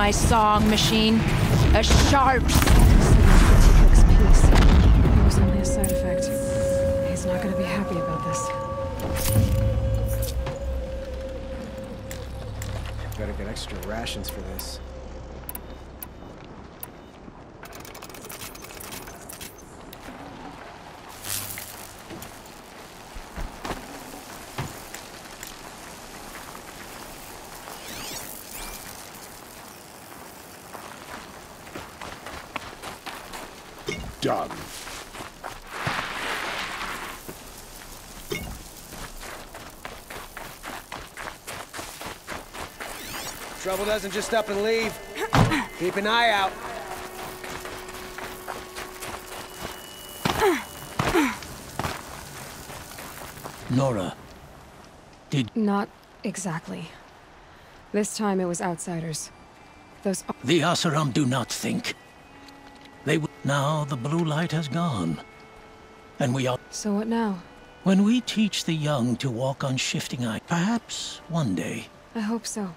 my song machine. A sharp... Fix peace. It was only a side effect. He's not gonna be happy about this. Better get extra rations for this. Done. Trouble doesn't just up and leave. Keep an eye out. Nora, did... Not exactly. This time it was outsiders. Those... The Asaram do not think. They will... Now the blue light has gone. And we are... So what now? When we teach the young to walk on shifting ice, perhaps one day... I hope so.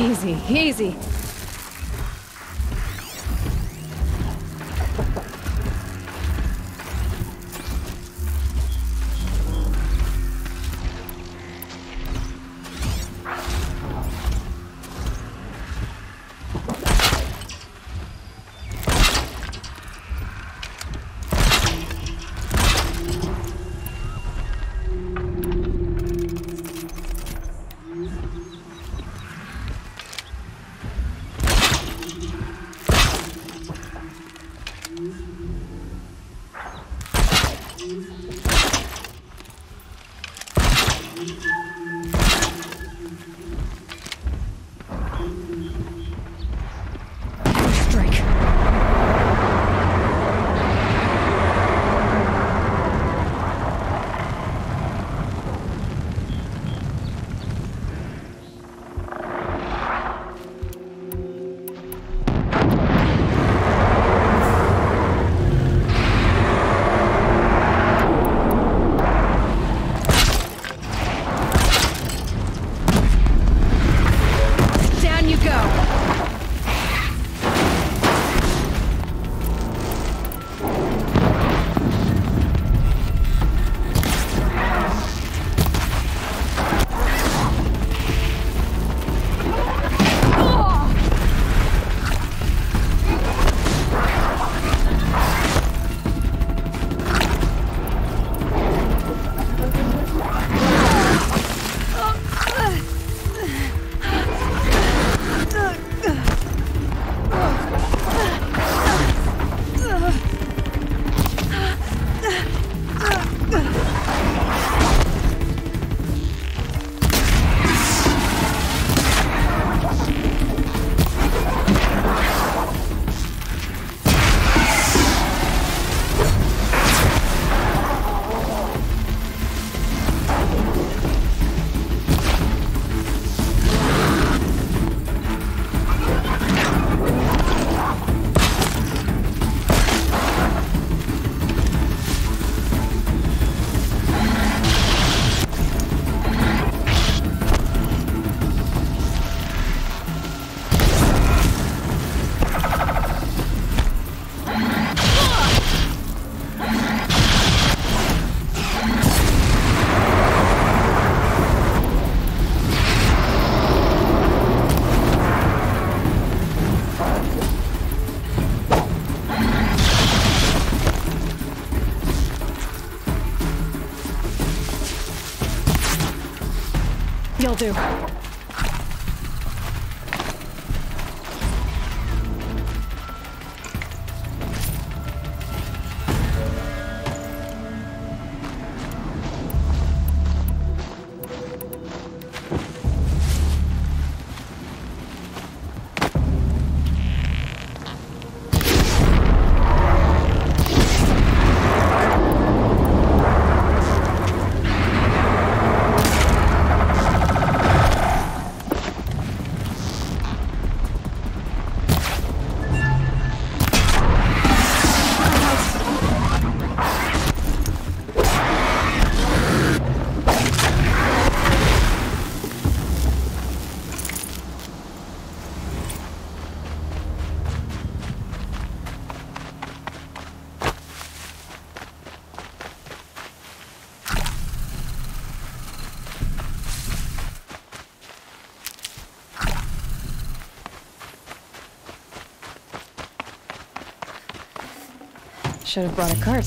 Easy, easy. Strike. Down you go. You'll do. Should have brought a cart.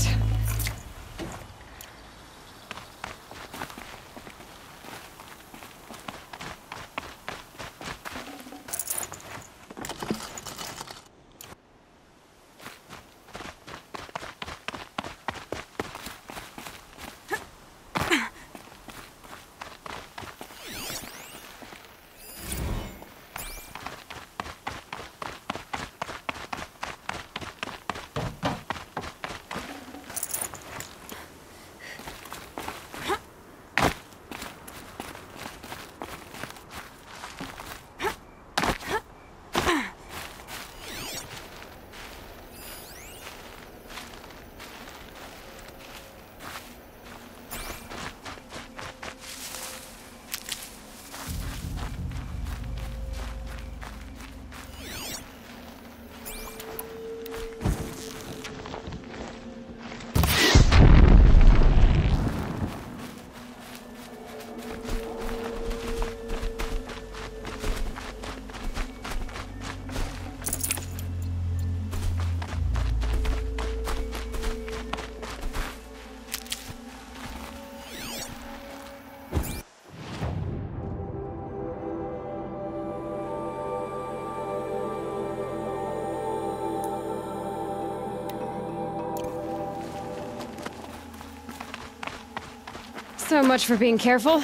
So much for being careful.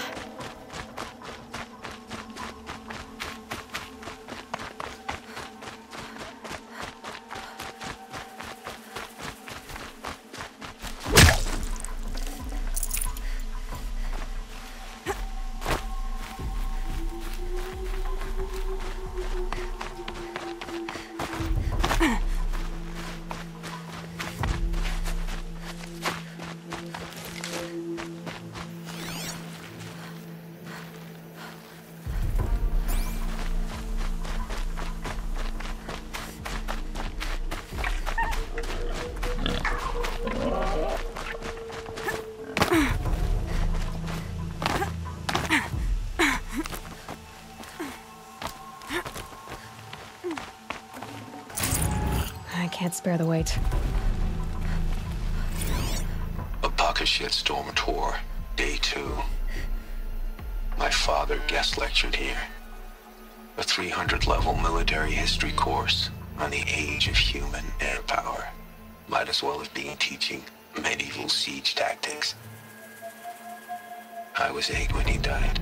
I can't spare the weight. A pocket shitstorm tour, day 2. My father guest lectured here. A 300-level military history course on the age of human air power. Might as well have been teaching medieval siege tactics. I was 8 when he died.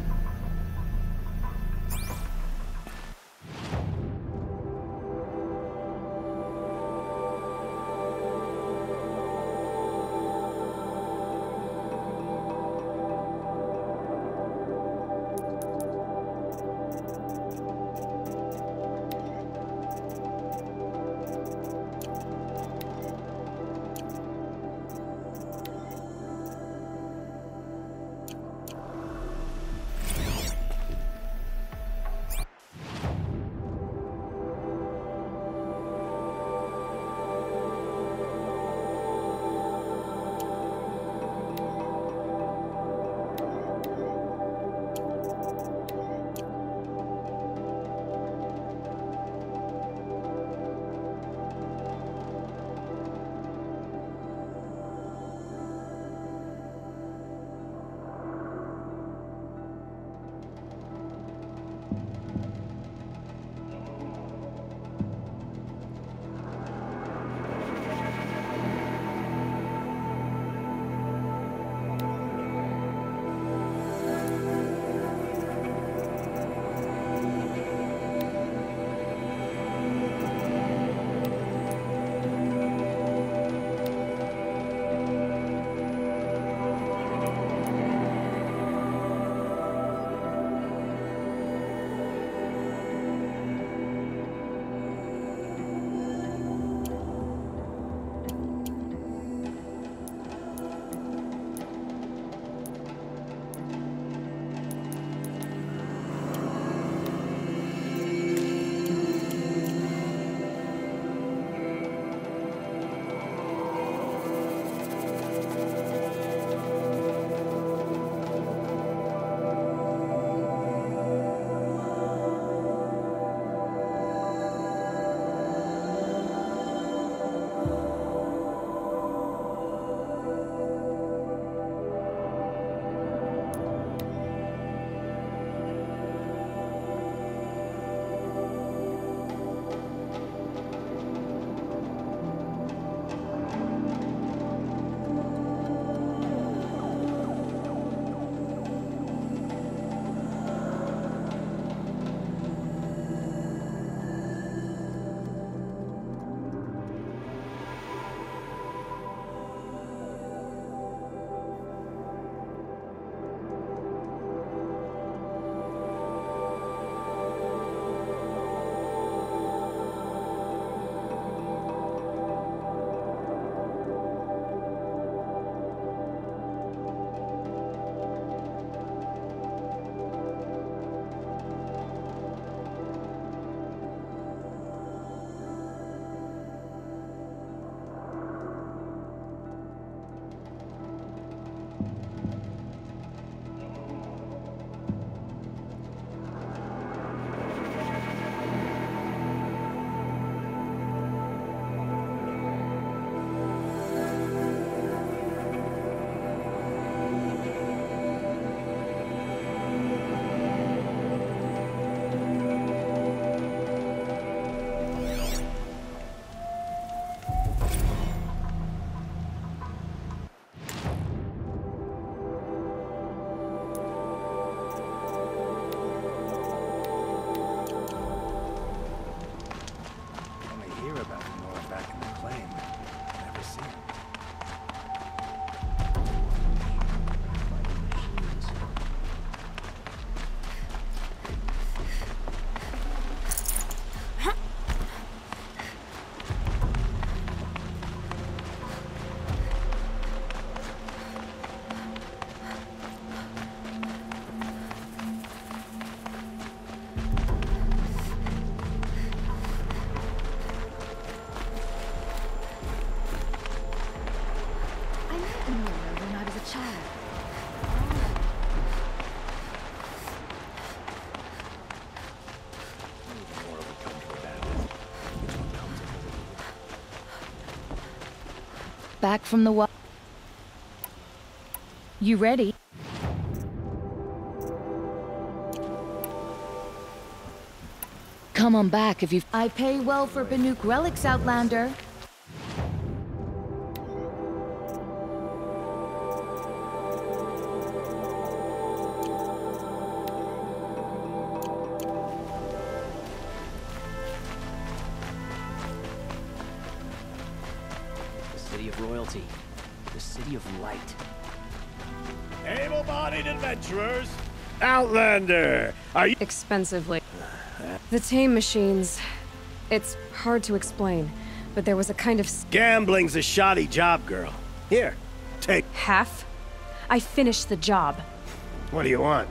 back from the You ready? Come on back if you... I pay well for Banuk relics, Outlander. The city of royalty. The city of light. Able-bodied adventurers! Outlander! Are you— Expensively. The tame machines... It's hard to explain, but there was a kind of... Gambling's a shoddy job, girl. Here, take— Half? I finished the job. What do you want?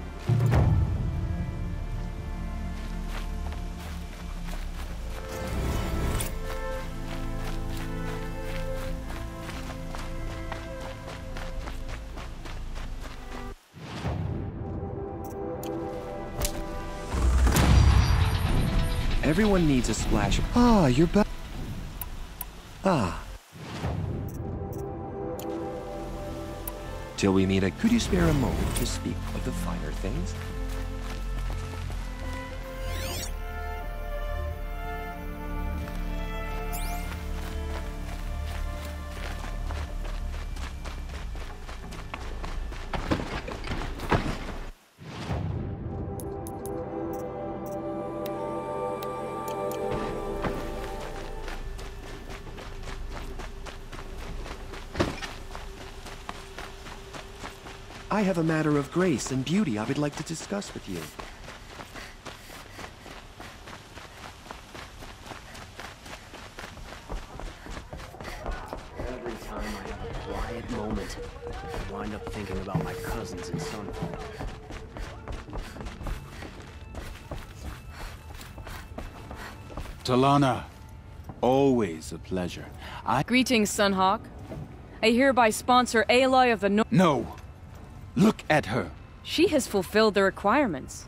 Everyone needs a splash. Ah, you're back. Ah. Till we meet again, could you spare a moment to speak of the finer things? I have a matter of grace and beauty I would like to discuss with you. Every time I have a quiet moment, I wind up thinking about my cousins and son. Talana, always a pleasure. Greetings, Sunhawk. I hereby sponsor Aloy of the North. No! Look at her! She has fulfilled the requirements.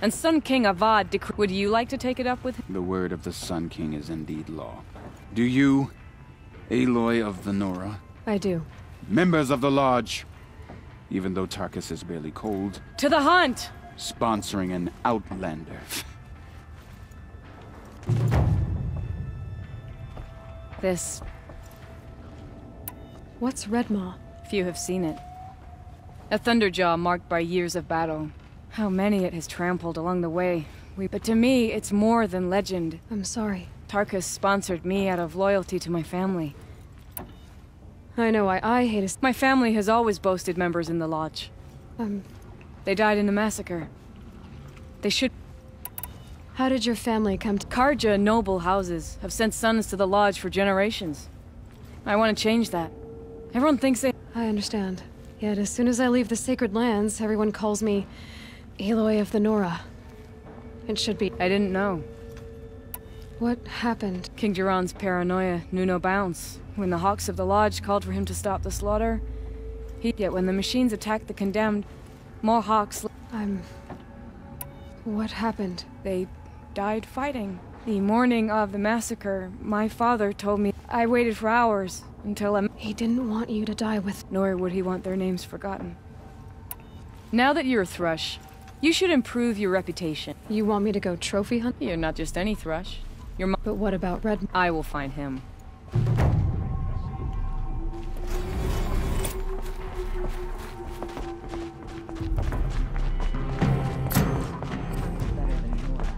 And Sun King Avad Would you like to take it up with him? The word of the Sun King is indeed law. Do you, Aloy of the Nora? I do. Members of the Lodge, even though Tarkus is barely cold, To the hunt! sponsoring an outlander. This. What's Redmaw? Few have seen it. A thunderjaw marked by years of battle. How many it has trampled along the way. But to me, it's more than legend. I'm sorry. Tarkus sponsored me out of loyalty to my family. I know why I hate us. My family has always boasted members in the Lodge. They died in the massacre. They should... How did your family come to... Karja noble houses have sent sons to the Lodge for generations. I want to change that. Everyone thinks they... I understand. Yet as soon as I leave the sacred lands, everyone calls me Aloy of the Nora. It should be... I didn't know. What happened? King Jiran's paranoia knew no bounds. When the Hawks of the Lodge called for him to stop the slaughter, Yet when the machines attacked the condemned, more Hawks... What happened? They died fighting. The morning of the massacre, my father told me I waited for hours until He didn't want you to die with... Nor would he want their names forgotten. Now that you're a thrush, you should improve your reputation. You want me to go trophy hunt? You're not just any thrush. You're But what about Red... I will find him. Better than Nora.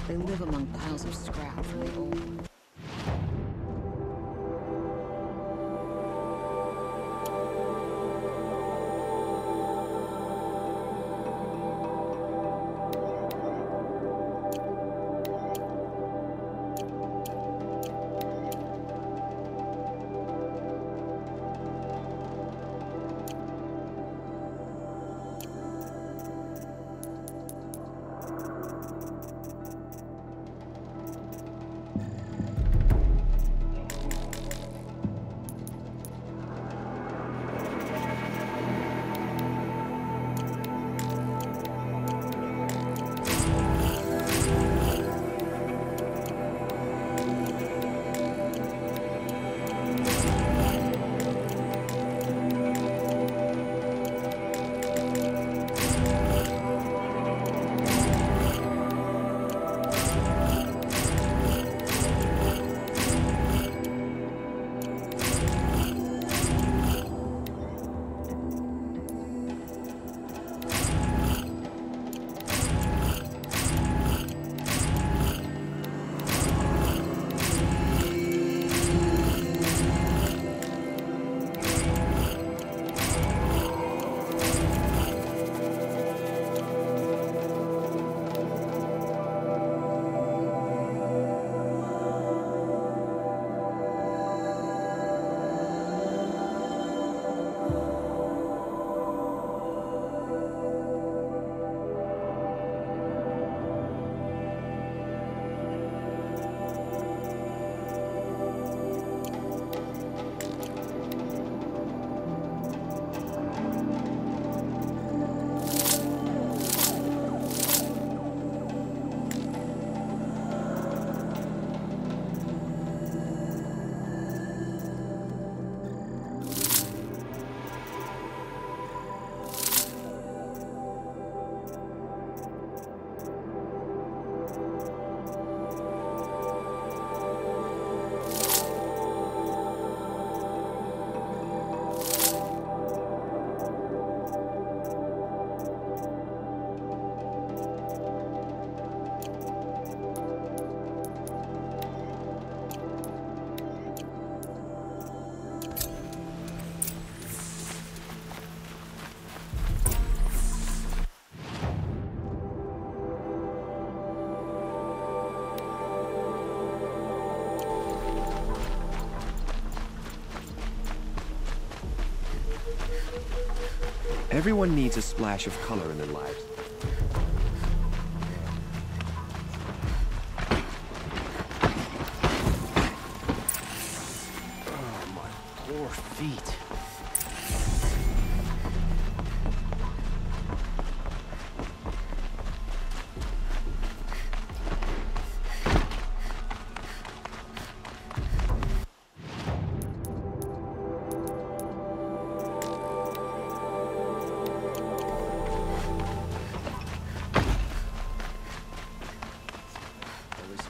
They live among piles of scrap from the old. Everyone needs a splash of color in their lives. Oh, my poor feet.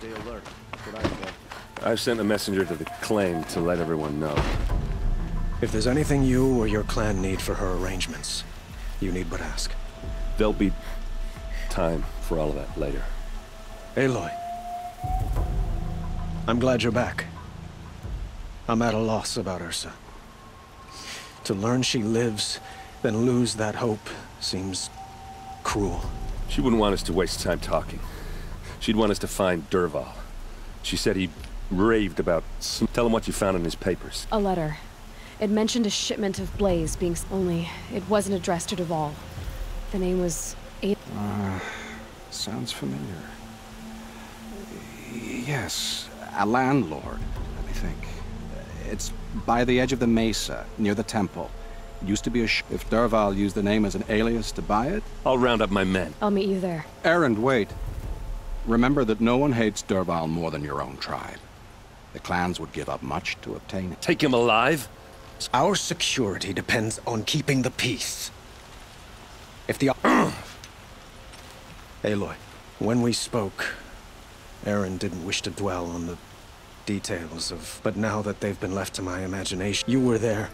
Stay alert. That's what I said. I've sent a messenger to the claim to let everyone know. If there's anything you or your clan need for her arrangements, you need but ask. There'll be time for all of that later. Aloy. I'm glad you're back. I'm at a loss about Ursa. To learn she lives, then lose that hope seems cruel. She wouldn't want us to waste time talking. She'd want us to find Dervahl. She said he raved about... Tell him what you found in his papers. A letter. It mentioned a shipment of Blaze being... Only, it wasn't addressed to Dervahl. The name was... Sounds familiar. Yes, a landlord, let me think. It's by the edge of the mesa, near the temple. It used to be a If Dervahl used the name as an alias to buy it... I'll round up my men. I'll meet you there. Erend, wait. Remember that no one hates Dervahl more than your own tribe. The clans would give up much to obtain it. Take him alive? Our security depends on keeping the peace. If the... Aloy, when we spoke, Erend didn't wish to dwell on the details of... But now that they've been left to my imagination, you were there.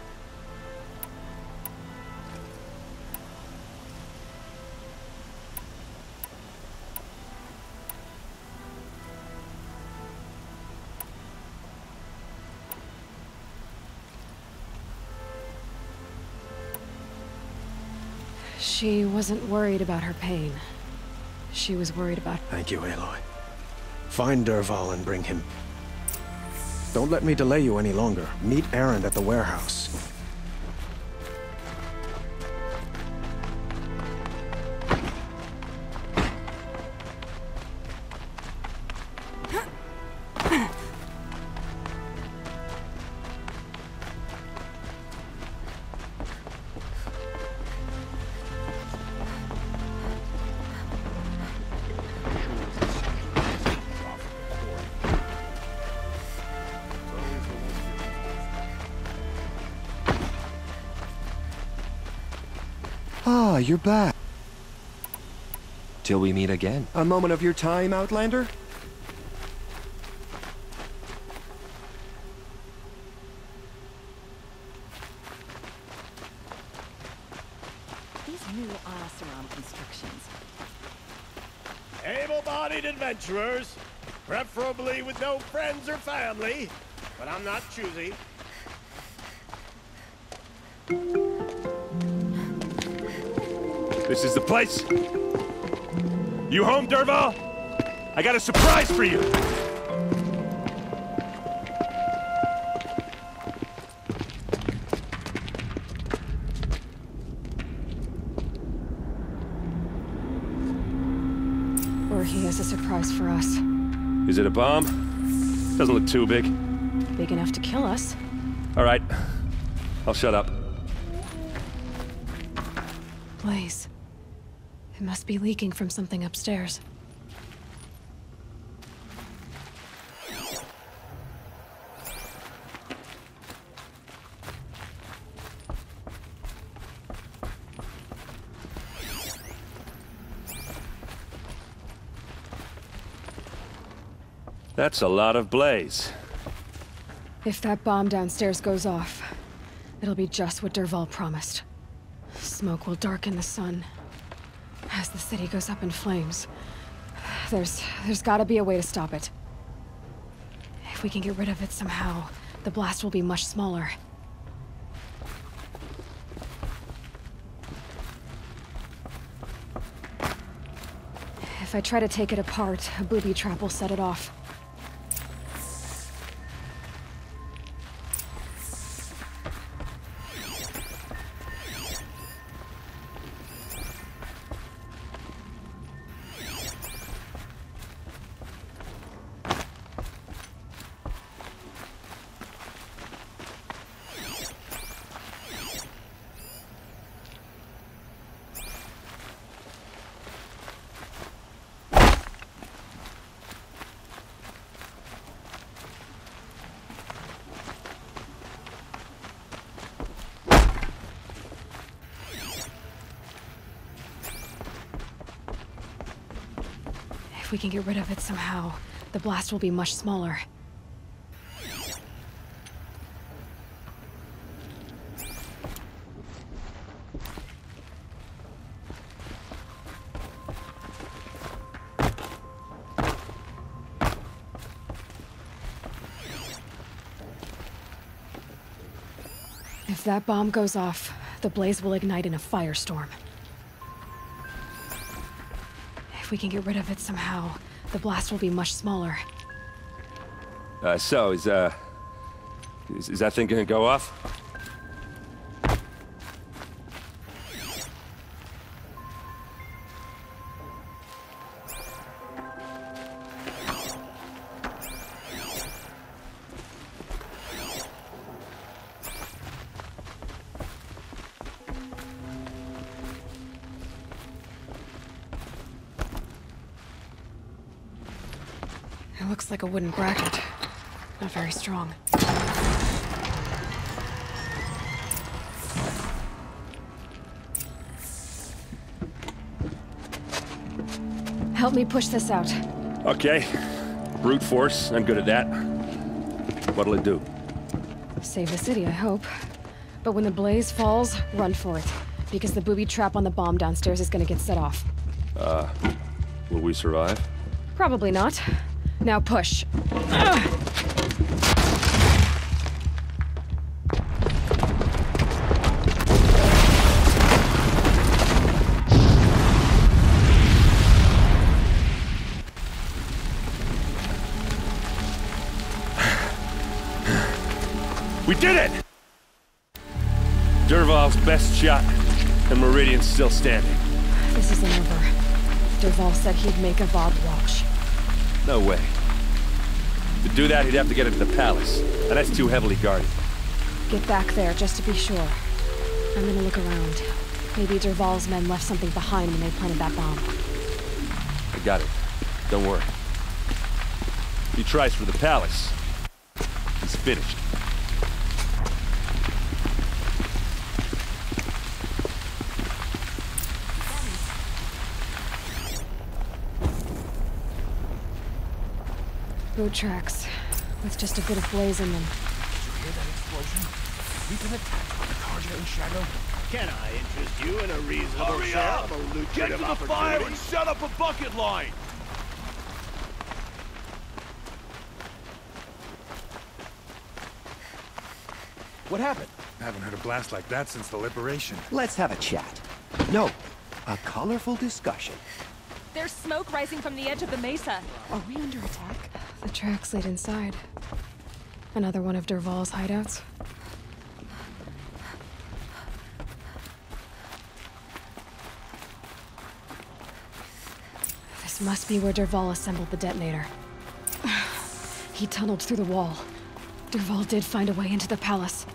She wasn't worried about her pain. She was worried about... Thank you, Aloy. Find Dervahl and bring him. Don't let me delay you any longer. Meet Erend at the warehouse. Ah, you're back. Till we meet again. A moment of your time, Outlander? These new around constructions. Able-bodied adventurers, preferably with no friends or family, but I'm not choosy. This is the place. You home, Dervahl? I got a surprise for you. Or he has a surprise for us. Is it a bomb? Doesn't look too big. Big enough to kill us. All right. I'll shut up. Blaze. It must be leaking from something upstairs. That's a lot of blaze. If that bomb downstairs goes off, it'll be just what Dervahl promised. Smoke will darken the sun. As the city goes up in flames, there's gotta be a way to stop it. If we can get rid of it somehow, the blast will be much smaller. If I try to take it apart, a booby trap will set it off. If we can get rid of it somehow, the blast will be much smaller. If that bomb goes off, the blaze will ignite in a firestorm. If we can get rid of it somehow, the blast will be much smaller. So, is that thing gonna go off? It looks like a wooden bracket. Not very strong. Help me push this out. Okay. Brute force, I'm good at that. What'll it do? Save the city, I hope. But when the blaze falls, run for it. Because the booby trap on the bomb downstairs is gonna get set off. Will we survive? Probably not. Now push. We did it! Dervahl's best shot, and Meridian's still standing. This isn't over. Dervahl said he'd make a Vought watch. No way. To do that, he'd have to get into the palace, and that's too heavily guarded. Get back there, just to be sure. I'm gonna look around. Maybe Dervahl's men left something behind when they planted that bomb. I got it. Don't worry. If he tries for the palace, he's finished. Boot tracks, with just a bit of blaze in them. Did you hear that explosion? We've been attacked by the Carja in Shadow. Can I interest you in a reasonable Hurry share up! of a lucrative Get to the fire opportunity? and set up a bucket line! What happened? I haven't heard a blast like that since the liberation. Let's have a chat. No, a colorful discussion. There's smoke rising from the edge of the mesa. Are we under attack? The tracks lead inside. Another one of Dervahl's hideouts. This must be where Dervahl assembled the detonator. He tunneled through the wall. Dervahl did find a way into the palace.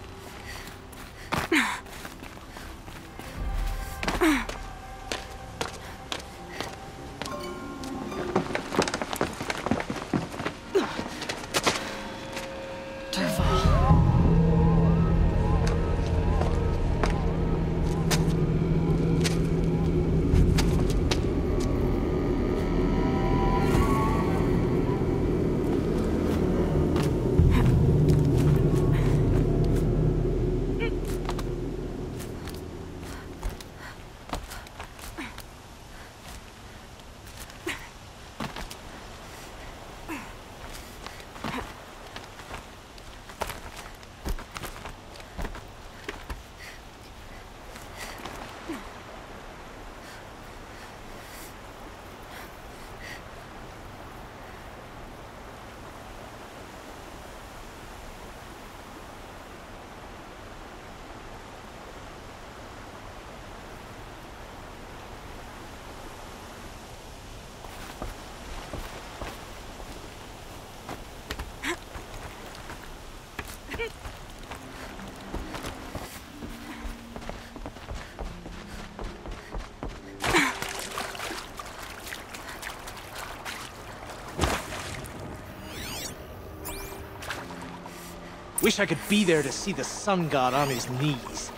Wish I could be there to see the sun god on his knees.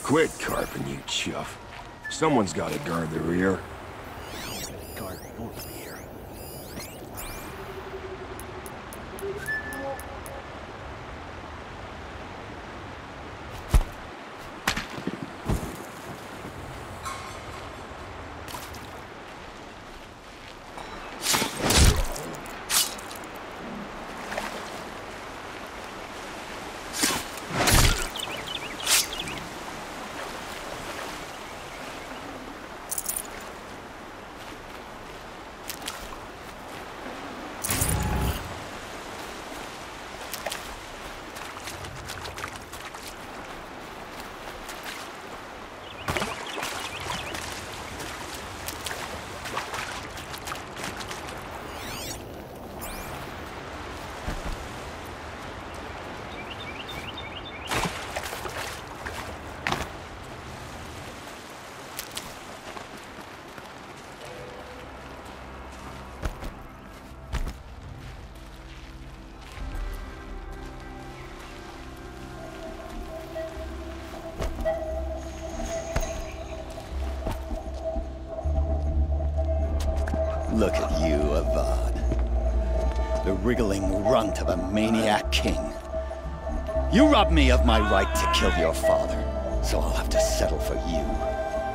Quit carping, you chuff. Someone's gotta guard the rear. Guard over here. Look at you, Avad. The wriggling runt of a maniac king. You robbed me of my right to kill your father, so I'll have to settle for you.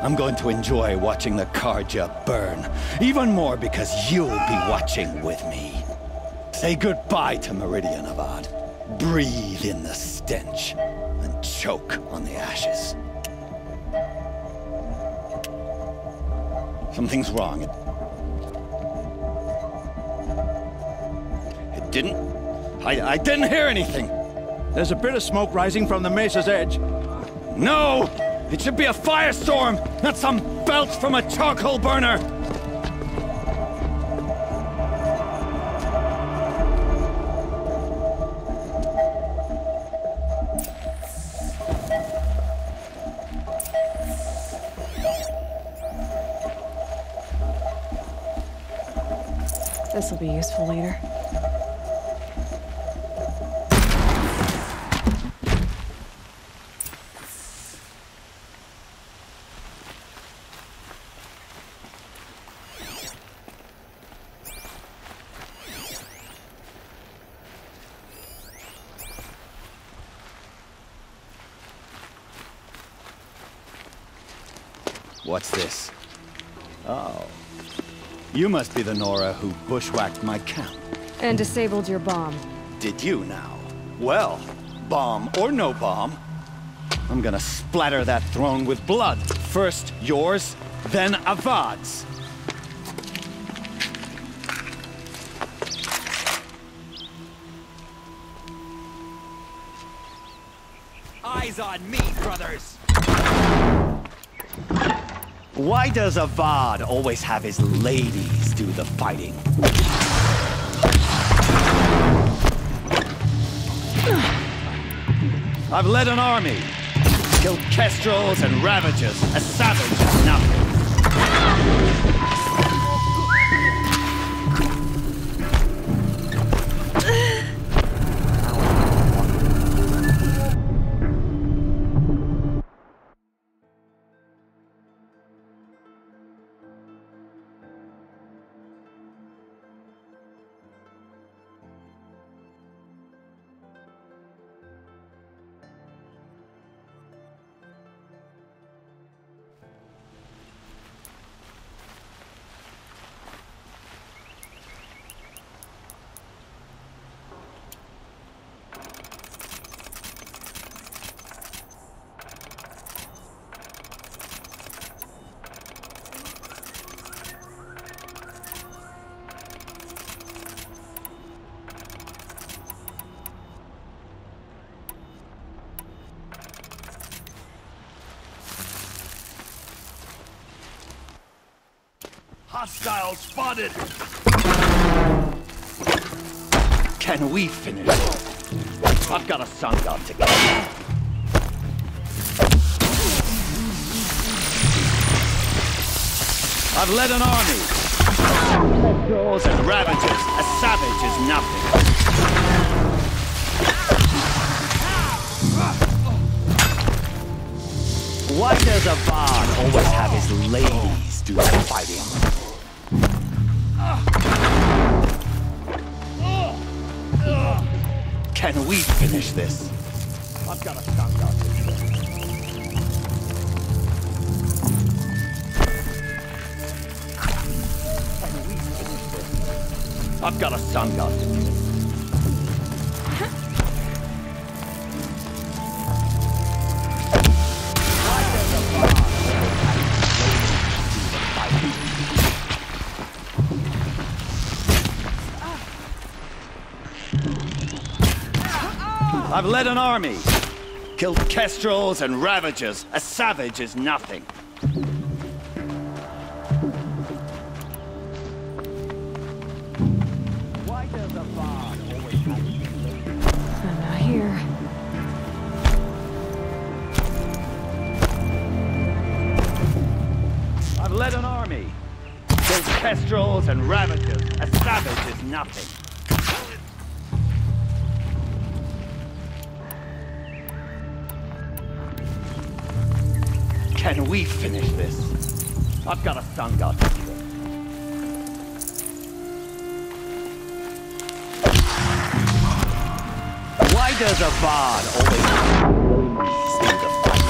I'm going to enjoy watching the Karja burn, even more because you'll be watching with me. Say goodbye to Meridian, Avad. Breathe in the stench, and choke on the ashes. Something's wrong. It didn't... I didn't hear anything. There's a bit of smoke rising from the mesa's edge. No! It should be a firestorm, not some belch from a charcoal burner! This'll be useful later. What's this? Oh. You must be the Nora who bushwhacked my camp. And disabled your bomb. Did you now? Well, bomb or no bomb, I'm gonna splatter that throne with blood. First yours, then Avad's. Eyes on me, brothers! Why does Avad always have his ladies do the fighting? I've led an army, killed kestrels and ravagers, a savage is nothing. Hostile spotted! Can we finish it? I've got a sun god to kill. I've led an army. Kestrels and ravagers. A savage is nothing. Why does Avad always have his ladies do the fighting? Can we finish this? I've got a sun god to kill. Can we finish this? I've got a sun god to kill. I've led an army, killed kestrels and ravagers. A savage is nothing. Why does Avad always have... I'm not here. I've led an army, killed kestrels and ravagers. A savage is nothing. Can we finish this? I've got a sun god to kill. does a bard always need to fight?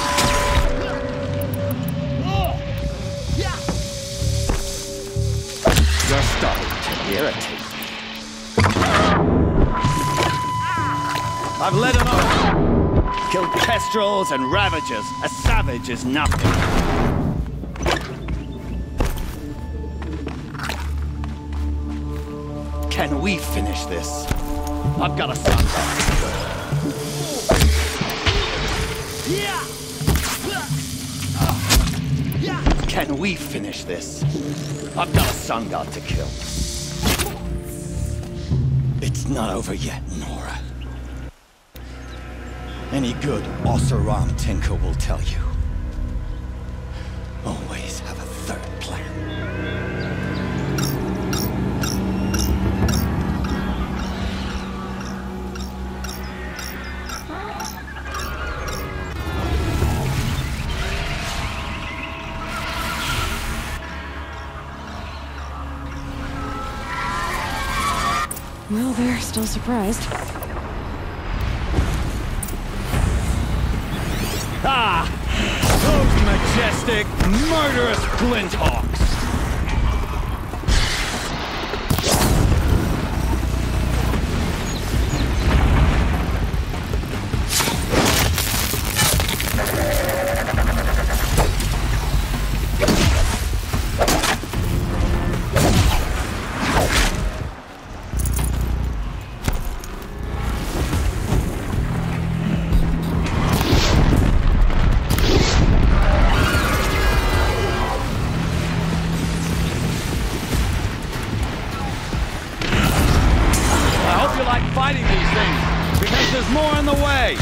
You're starting to irritate me. I've led an army, killed kestrels and ravagers. A savage is nothing. Can we finish this? I've got a son. Can we finish this? I've got a sun god to kill. It's not over yet, Nora. Any good Osseram tinker will tell you. Always have a third plan. Well, they're still surprised. Ah! Those majestic, murderous Glinthawks! Fighting these things, because there's more in the way!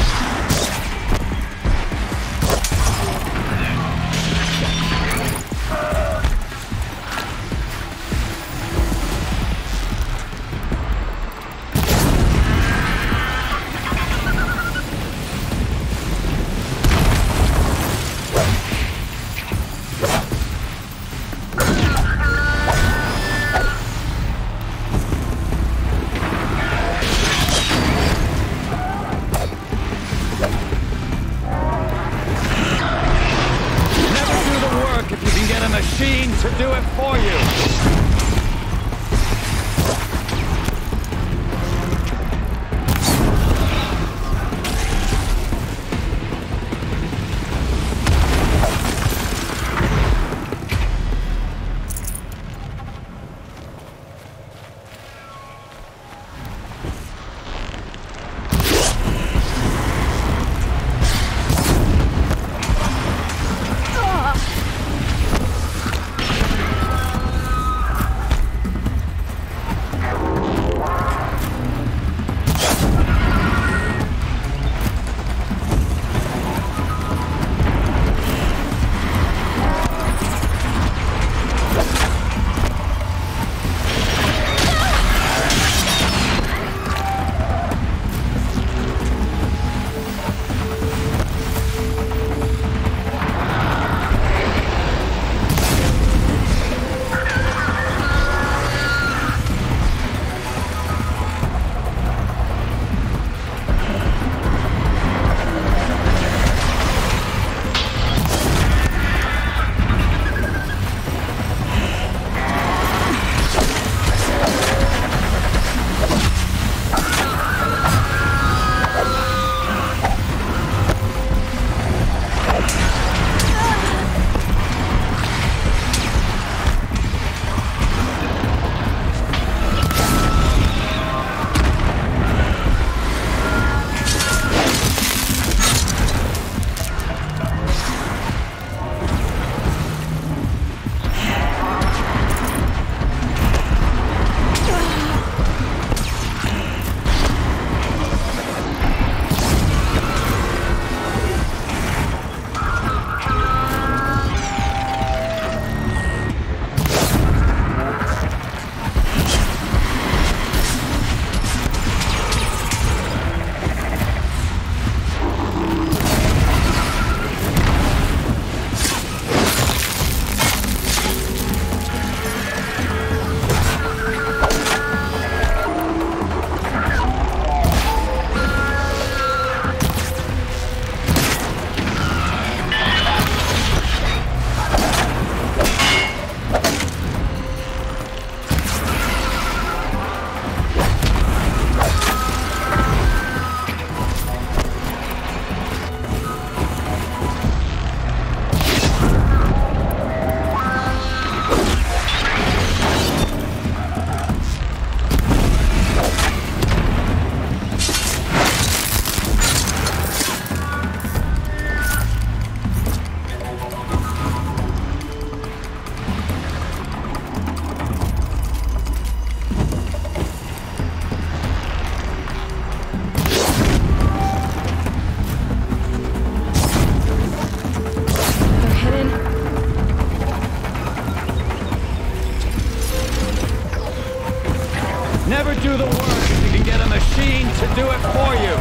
do it for you!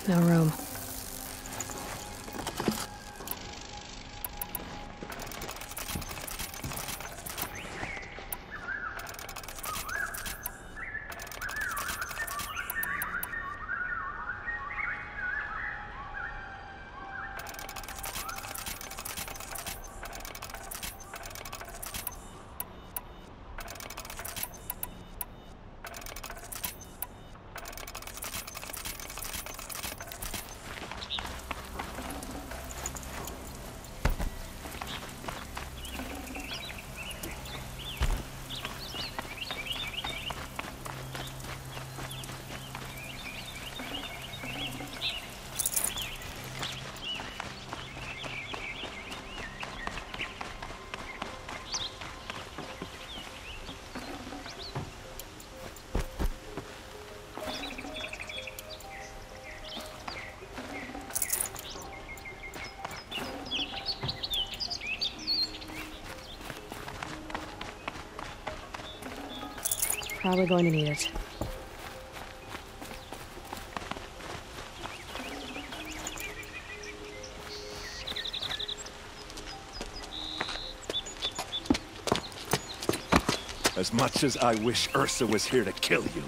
No room. Probably going to need it. As much as I wish Ursa was here to kill you,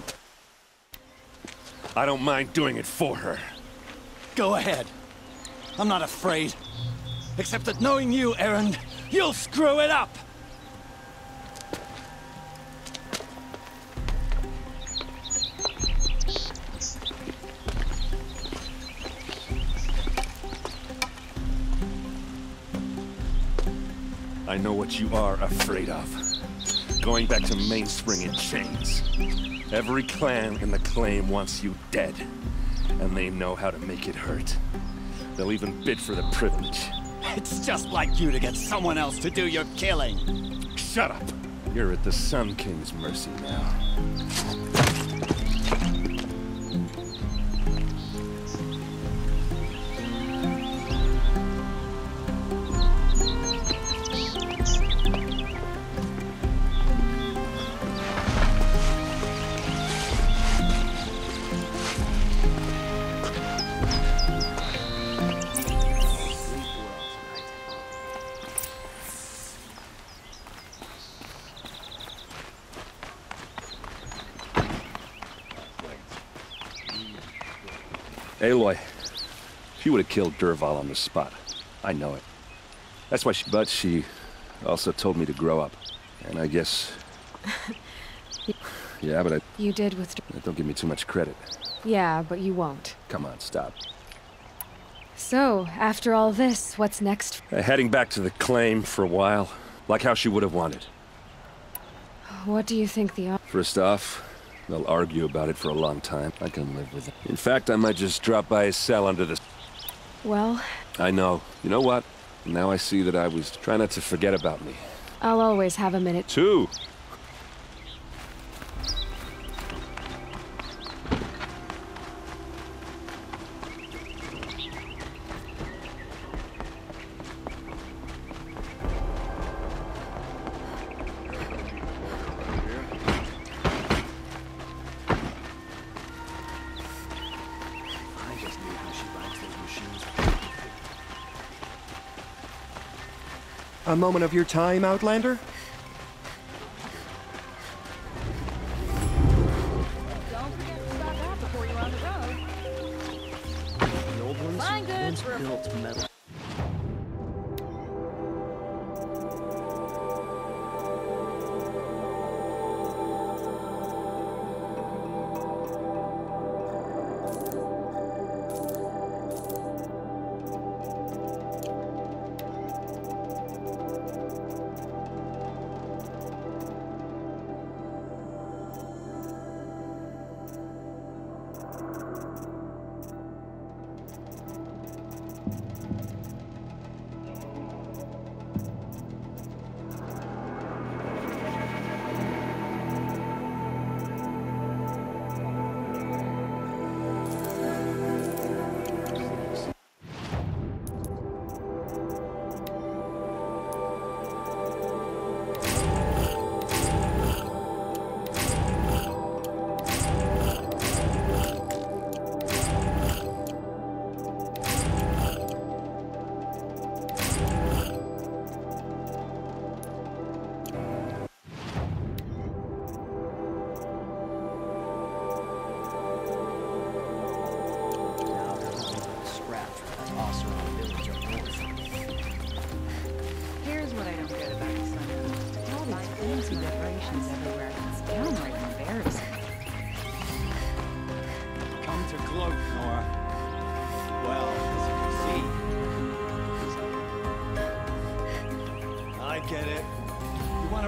I don't mind doing it for her. Go ahead. I'm not afraid. Except that knowing you, Erend, you'll screw it up! I know what you are afraid of. Going back to Mainspring in chains. Every clan in the claim wants you dead. And they know how to make it hurt. They'll even bid for the privilege. It's just like you to get someone else to do your killing. Shut up! You're at the Sun King's mercy now. Aloy, she would have killed Dervahl on the spot. I know it. That's why but she also told me to grow up. And I guess... yeah, but You did with... Don't give me too much credit. Yeah, but you won't. Come on, stop. So, after all this, what's next? Heading back to the claim for a while. Like how she would have wanted. What do you think the... First off, they'll argue about it for a long time. I can live with it. In fact, I might just drop by his cell under the... Well... I know. You know what? Now I see that I was trying not to forget about me. I'll always have a minute. Two! A moment of your time, Outlander? Don't forget to stop out before you're on the road. The old ones Fine goods once built metal.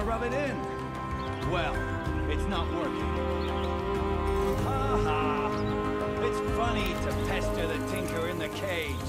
rub it in. Well, it's not working. Ha ha. It's funny to pester the tinker in the cave.